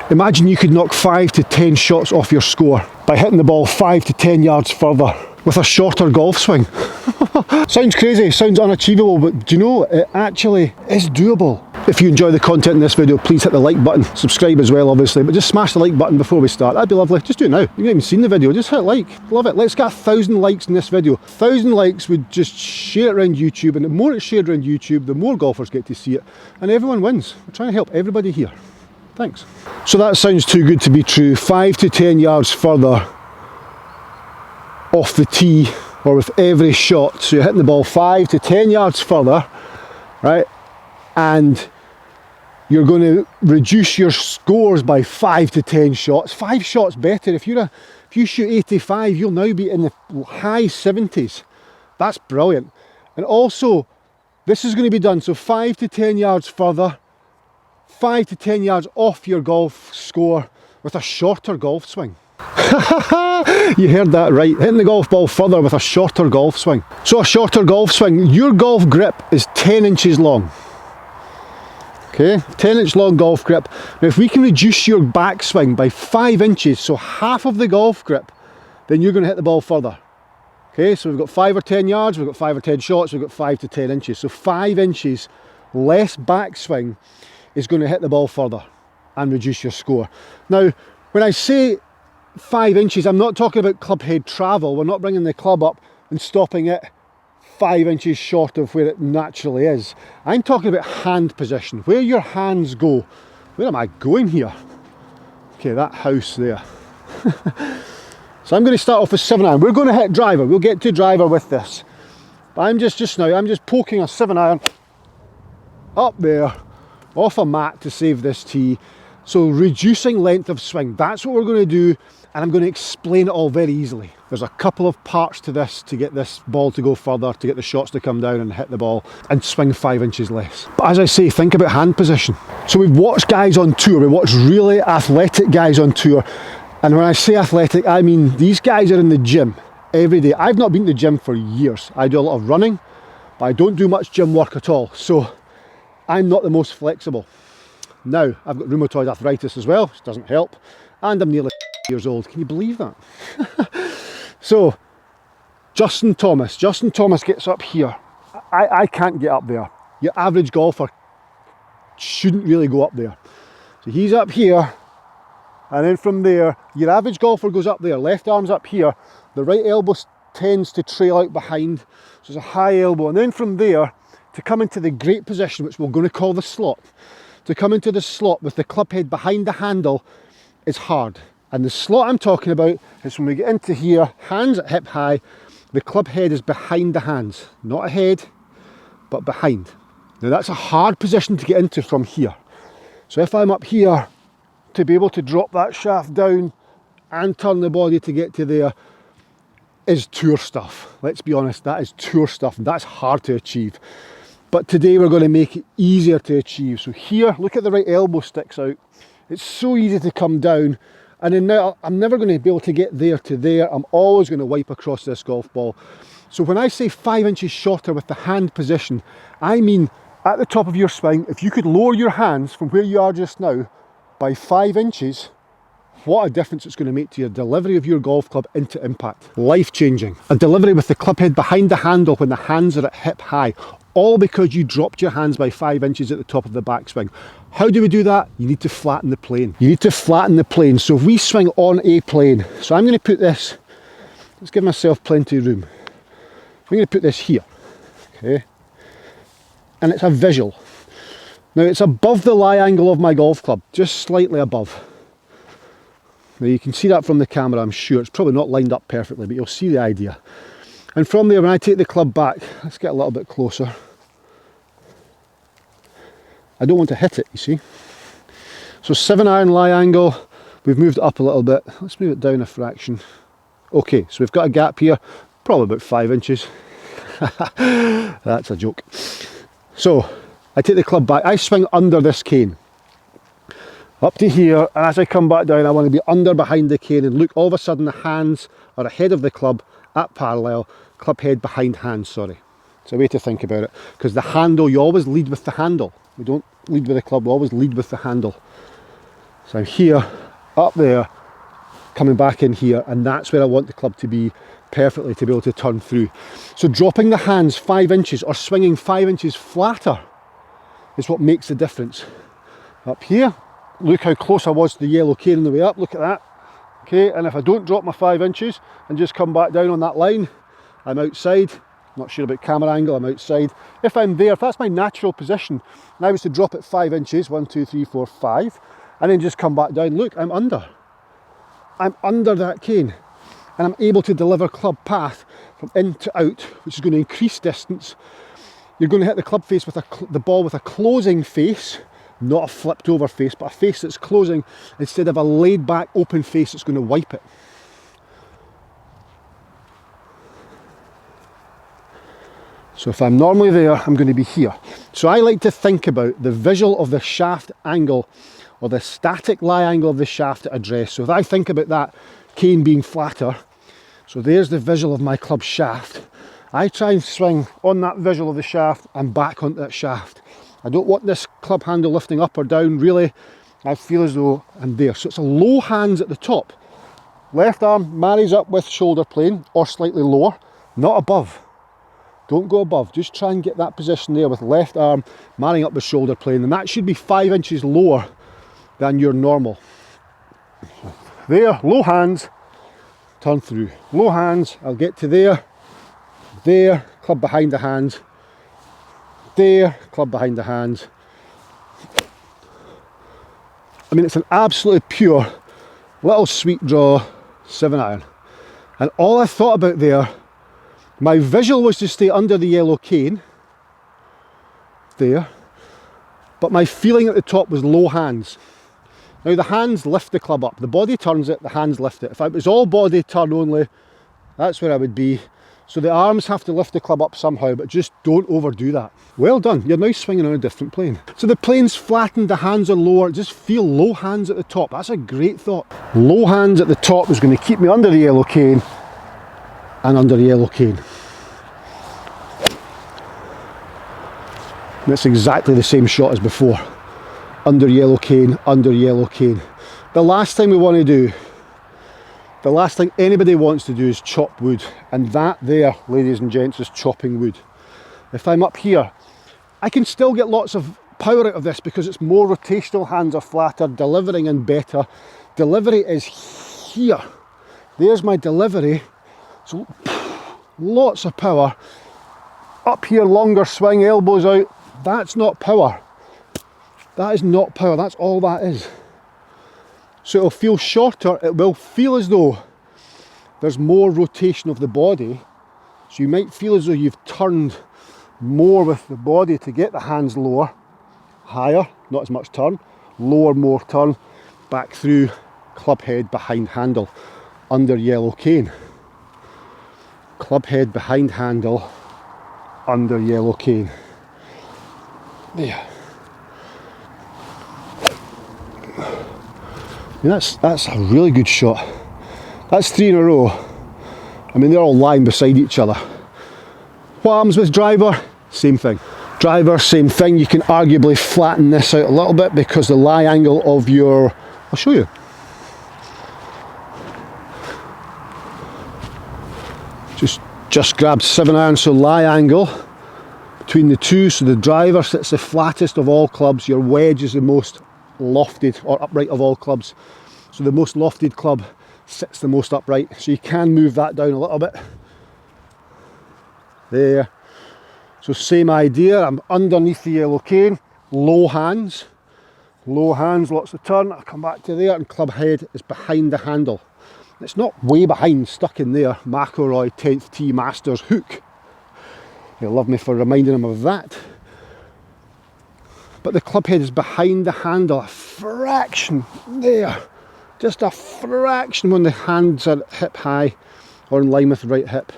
Imagine you could knock 5 to 10 shots off your score by hitting the ball 5 to 10 yards further with a shorter golf swing. Sounds crazy, sounds unachievable, but do you know, it actually is doable. If you enjoy the content in this video, please hit the like button, subscribe as well obviously, but just smash the like button before we start, that'd be lovely. Just do it now, you've not even seen the video, just hit like, love it. Let's get 1,000 likes in this video. 1,000 likes would just share it around YouTube, and the more it's shared around YouTube, the more golfers get to see it, and everyone wins. We're trying to help everybody here. Thanks. So that sounds too good to be true. 5 to 10 yards further off the tee, or with every shot, so you're hitting the ball 5 to 10 yards further, right, and you're going to reduce your scores by 5 to 10 shots. 5 shots better. If you shoot 85, you'll now be in the high 70s. That's brilliant. And also, this is going to be done, so 5 to 10 yards further, 5 to 10 yards off your golf score with a shorter golf swing. You heard that right, hitting the golf ball further with a shorter golf swing. So a shorter golf swing, your golf grip is 10 inches long. Okay, 10-inch long golf grip. Now if we can reduce your backswing by 5 inches, so half of the golf grip, then you're going to hit the ball further. Okay, so we've got 5 or 10 yards, we've got 5 or 10 shots, we've got 5 to 10 inches. So 5 inches less backswing is going to hit the ball further and reduce your score. Now, when I say 5 inches, I'm not talking about club head travel. We're not bringing the club up and stopping it 5 inches short of where it naturally is. I'm talking about hand position, where your hands go. Where am I going here? Okay, that house there. So I'm going to start off with 7-iron. We're going to hit driver. We'll get to driver with this. But I'm just poking a 7-iron up there off a mat to save this tee. So reducing length of swing, that's what we're going to do, and I'm going to explain it all very easily. There's a couple of parts to this to get this ball to go further, to get the shots to come down and hit the ball and swing 5 inches less. But as I say, think about hand position. So we've watched guys on tour, we watched really athletic guys on tour, and when I say athletic, I mean these guys are in the gym every day. I've not been to the gym for years. I do a lot of running, but I don't do much gym work at all, so I'm not the most flexible. Now, I've got rheumatoid arthritis as well, which doesn't help, and I'm nearly years old. Can you believe that? So, Justin Thomas gets up here. I can't get up there. Your average golfer shouldn't really go up there. So he's up here, and then from there, your average golfer goes up there. Left arm's up here, the right elbow tends to trail out behind, so it's a high elbow, and then from there, to come into the great position, which we're going to call the slot, to come into the slot with the club head behind the handle is hard. And the slot I'm talking about is when we get into here, hands at hip high, the club head is behind the hands, not ahead, but behind. Now that's a hard position to get into from here. So if I'm up here, to be able to drop that shaft down and turn the body to get to there is tour stuff. Let's be honest, that is tour stuff, and that's hard to achieve. But today we're going to make it easier to achieve. So here, look at the right elbow sticks out. It's so easy to come down. And then now I'm never going to be able to get there to there. I'm always going to wipe across this golf ball. So when I say 5 inches shorter with the hand position, I mean at the top of your swing, if you could lower your hands from where you are just now by 5 inches, what a difference it's going to make to your delivery of your golf club into impact. Life changing. A delivery with the club head behind the handle when the hands are at hip high. All because you dropped your hands by 5 inches at the top of the backswing. How do we do that? You need to flatten the plane. You need to flatten the plane. So if we swing on a plane, so I'm going to put this, let's give myself plenty of room. I'm going to put this here, okay? And it's a visual. Now it's above the lie angle of my golf club, just slightly above. Now you can see that from the camera, I'm sure. It's probably not lined up perfectly, but you'll see the idea. And from there, when I take the club back, let's get a little bit closer. I don't want to hit it, you see. So 7-iron lie angle, we've moved it up a little bit. Let's move it down a fraction. Okay, so we've got a gap here, probably about 5 inches. That's a joke. So I take the club back, I swing under this cane. Up to here, and as I come back down, I want to be under behind the cane, and look, all of a sudden the hands are ahead of the club at parallel, club head behind hands, sorry. It's a way to think about it, because the handle, you always lead with the handle. We don't lead with the club, we always lead with the handle. So I'm here, up there, coming back in here, and that's where I want the club to be perfectly to be able to turn through. So dropping the hands 5 inches or swinging 5 inches flatter is what makes the difference. Up here, look how close I was to the yellow cane on the way up, look at that. Okay, and if I don't drop my 5 inches and just come back down on that line, I'm outside. Not sure about camera angle, I'm outside. If I'm there, if that's my natural position, and I was to drop it 5 inches, 1, 2, 3, 4, 5, and then just come back down, look, I'm under. I'm under that cane, and I'm able to deliver club path from in to out, which is going to increase distance. You're going to hit the club face with the ball with a closing face, not a flipped over face, but a face that's closing instead of a laid back open face that's going to wipe it. So if I'm normally there, I'm going to be here. So I like to think about the visual of the shaft angle or the static lie angle of the shaft at address. So if I think about that cane being flatter, so there's the visual of my club shaft, I try and swing on that visual of the shaft and back onto that shaft. I don't want this club handle lifting up or down, really. I feel as though I'm there. So it's a low hands at the top. Left arm marries up with shoulder plane or slightly lower, not above. Don't go above, just try and get that position there with left arm marrying up with shoulder plane, and that should be 5 inches lower than your normal. There, low hands, turn through. Low hands, I'll get to there, there, club behind the hands, there, club behind the hands. I mean, it's an absolutely pure little sweet draw 7-iron. And all I thought about there, my visual was to stay under the yellow cane, there, but my feeling at the top was low hands. Now the hands lift the club up, the body turns it, the hands lift it. If it was all body turn only, that's where I would be. So the arms have to lift the club up somehow, but just don't overdo that. Well done, you're now swinging on a different plane. So the plane's flattened, the hands are lower, just feel low hands at the top. That's a great thought. Low hands at the top is going to keep me under the yellow cane and under the yellow cane. And it's exactly the same shot as before. Under yellow cane, under yellow cane. The last thing we want to do, the last thing anybody wants to do is chop wood. And that there, ladies and gents, is chopping wood. If I'm up here, I can still get lots of power out of this because it's more rotational, hands are flatter, delivering and better. Delivery is here. There's my delivery. So lots of power. Up here, longer swing, elbows out. That's not power. That is not power, that's all that is. So it'll feel shorter, it will feel as though there's more rotation of the body. So you might feel as though you've turned more with the body to get the hands lower, higher, not as much turn, lower, more turn, back through, club head behind handle, under yellow cane. Club head behind handle, under yellow cane. There. I mean, that's a really good shot. That's 3 in a row. I mean, they're all lying beside each other. What happens with driver? Same thing. Driver, same thing. You can arguably flatten this out a little bit because the lie angle of your... I'll show you. Just grab 7-iron, so lie angle between the two, so the driver sits the flattest of all clubs, your wedge is the most lofted or upright of all clubs. So the most lofted club sits the most upright. So you can move that down a little bit. There. So same idea, I'm underneath the yellow cane, low hands, lots of turn, I'll come back to there, and club head is behind the handle. It's not way behind, stuck in there, McIlroy 10th tee Masters hook. He'll love me for reminding him of that. But the club head is behind the handle, a fraction there. Just a fraction when the hands are hip high or in line with the right hip.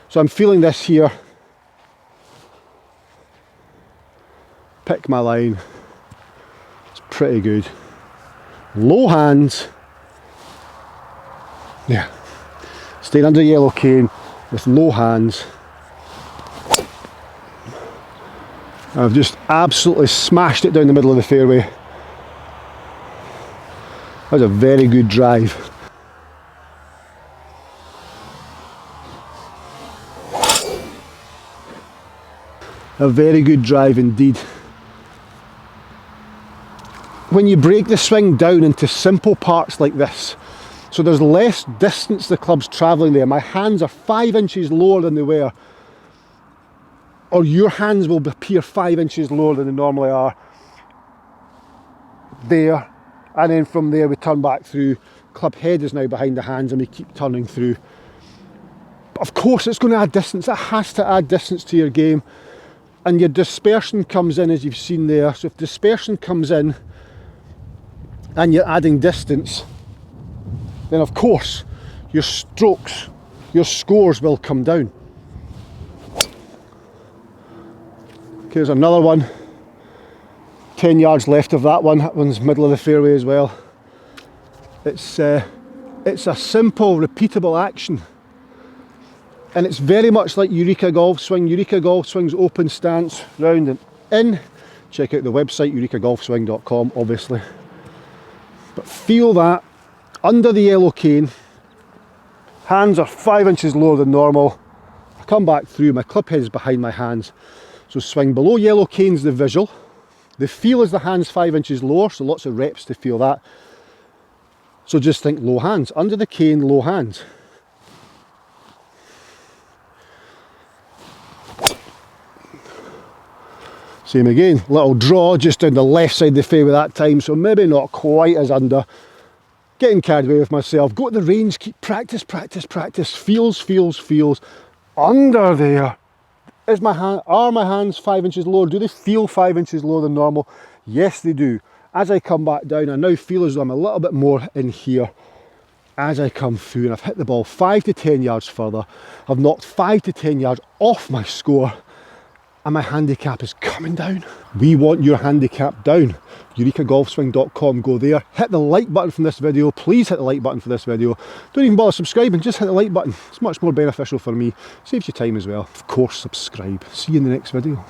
So I'm feeling this here. Pick my line. It's pretty good. Low hands. Yeah. Staying under yellow cane with low hands. I've just absolutely smashed it down the middle of the fairway. That's a very good drive. A very good drive indeed. When you break the swing down into simple parts like this, so there's less distance the club's travelling there. My hands are 5 inches lower than they were, or your hands will appear 5 inches lower than they normally are. There, and then from there we turn back through. Club head is now behind the hands and we keep turning through. But of course it's going to add distance, it has to add distance to your game. And your dispersion comes in, as you've seen there. So if dispersion comes in and you're adding distance, then of course your strokes, your scores will come down. Okay, there's another one. 10 yards left of that one. That one's middle of the fairway as well. It's a simple, repeatable action. And it's very much like Eureka Golf Swing. Eureka Golf Swing's open stance, round and in. Check out the website, eurekagolfswing.com, obviously. But feel that, under the yellow cane, hands are 5 inches lower than normal. I come back through, my club head is behind my hands. So swing below yellow cane's the visual. The feel is the hands 5 inches lower, so lots of reps to feel that. So just think low hands, under the cane, low hands. Same again, little draw just down the left side of the fairway that time, so maybe not quite as under. Getting carried away with myself. Go to the range, keep practice, practice, practice. Feels, feels, feels. Under there. Are my hands 5 inches lower? Do they feel 5 inches lower than normal? Yes, they do. As I come back down, I now feel as though I'm a little bit more in here as I come through, and I've hit the ball 5 to 10 yards further. I've knocked 5 to 10 yards off my score, and my handicap is coming down. We want your handicap down. eurekagolfswing.com, go there, hit the like button from this video. Please hit the like button for this video. Don't even bother subscribing, just hit the like button. It's much more beneficial for me, saves you time as well. Of course, subscribe. See you in the next video.